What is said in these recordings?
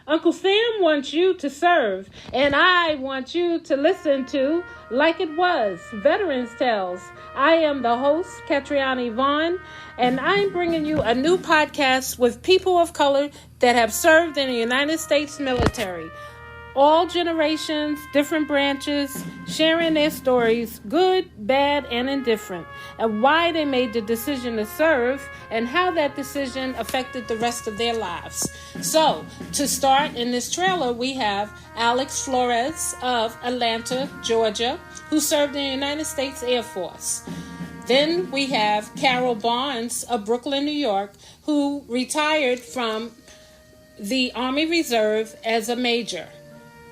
Uncle Sam wants you to serve, and I want you to listen to Like It Was, Veterans Tales. I am the host, Ketriana Yvonne, and I'm bringing you a new podcast with people of color that have served in the United States military. All generations, different branches, sharing their stories, good, bad, and indifferent, and why they made the decision to serve and how that decision affected the rest of their lives. So, to start in this trailer, we have Alex Flores of Atlanta, Georgia, who served in the United States Air Force. Then we have Carol Barnes of Brooklyn, New York, who retired from the Army Reserve as a major.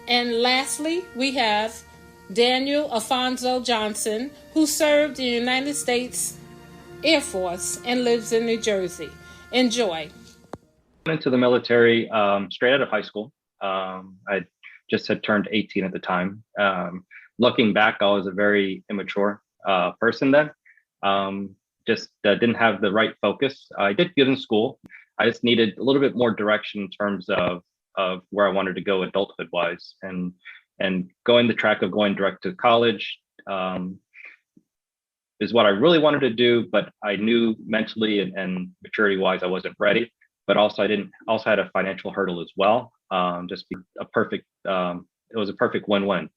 And lastly, we have Daniel Alfonso Johnson, who served in the United States Air Force and lives in New Jersey. Enjoy. I went into the military straight out of high school. I just had turned 18 at the time. Looking back, I was a very immature person then. Just didn't have the right focus. I did good in school. I just needed a little bit more direction in terms of where I wanted to go adulthood wise, and going the track of going direct to college is what I really wanted to do, but I knew mentally and maturity wise I wasn't ready. But also I had a financial hurdle as well. Just a perfect it was a perfect win-win.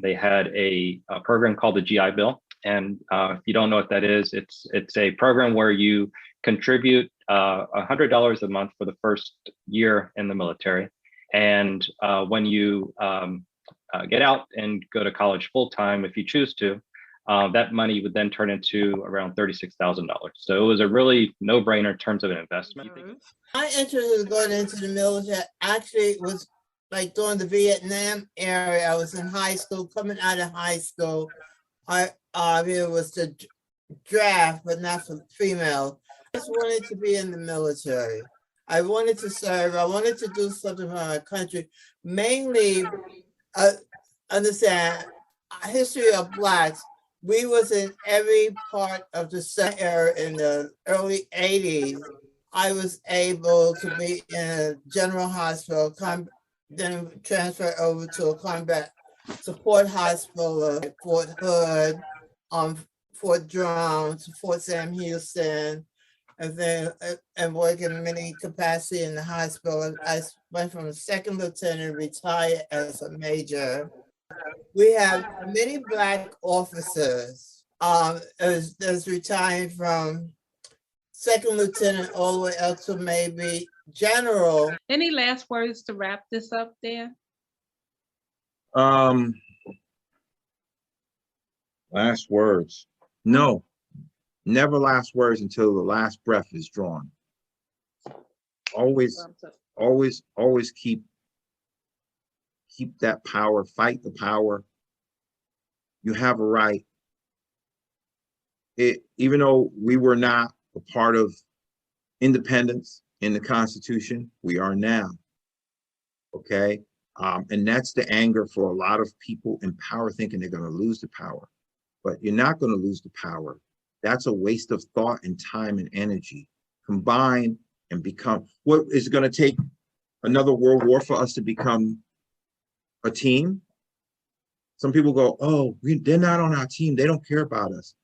They had a program called the GI Bill, and if you don't know what that is, it's a program where you contribute $100 a month for the first year in the military, and when you get out and go to college full time, if you choose to, that money would then turn into around $36,000. So it was a really no-brainer in terms of an investment. My interest in going into the military actually was like during the Vietnam era. I was in high school, coming out of high school. It was the draft, but not for females. I just wanted to be in the military. I wanted to serve. I wanted to do something for my country. Mainly, understand history of Blacks. We was in every part of the era in the early 80s. I was able to be in a general hospital, then transfer over to a combat support hospital at Fort Hood, Fort Drum, Fort Sam Houston, and then work in many capacity in the hospital. I went from a second lieutenant, retired as a major. We have many Black officers as retiring from second lieutenant all the way up to maybe general. Any last words to wrap this up there? Last words. No, never last words until the last breath is drawn. Always keep that power, fight the power. You have a right. Even though we were not a part of independence in the Constitution, we are now, okay? And that's the anger for a lot of people in power, thinking they're gonna lose the power. But you're not going to lose the power. That's a waste of thought and time and energy. Combine and become. What is it going to take another world war for us to become a team? Some people go, oh, they're not on our team. They don't care about us.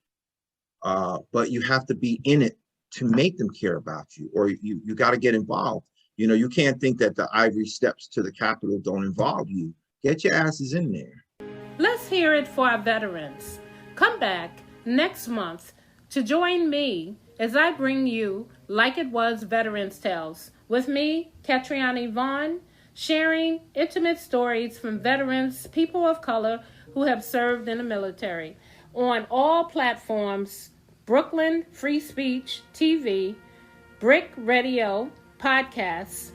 But you have to be in it to make them care about you, or you got to get involved. You know, you can't think that the ivory steps to the Capitol don't involve you. Get your asses in there. Let's hear it for our veterans. Come back next month to join me as I bring you Like It Was Veterans Tales with me, Ketriana Yvonne, sharing intimate stories from veterans, people of color who have served in the military on all platforms: Brooklyn Free Speech TV, Brick Radio, podcasts,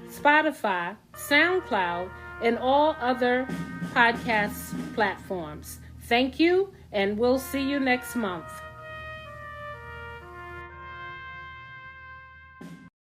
Spotify, SoundCloud, and all other podcast platforms. Thank you, and we'll see you next month.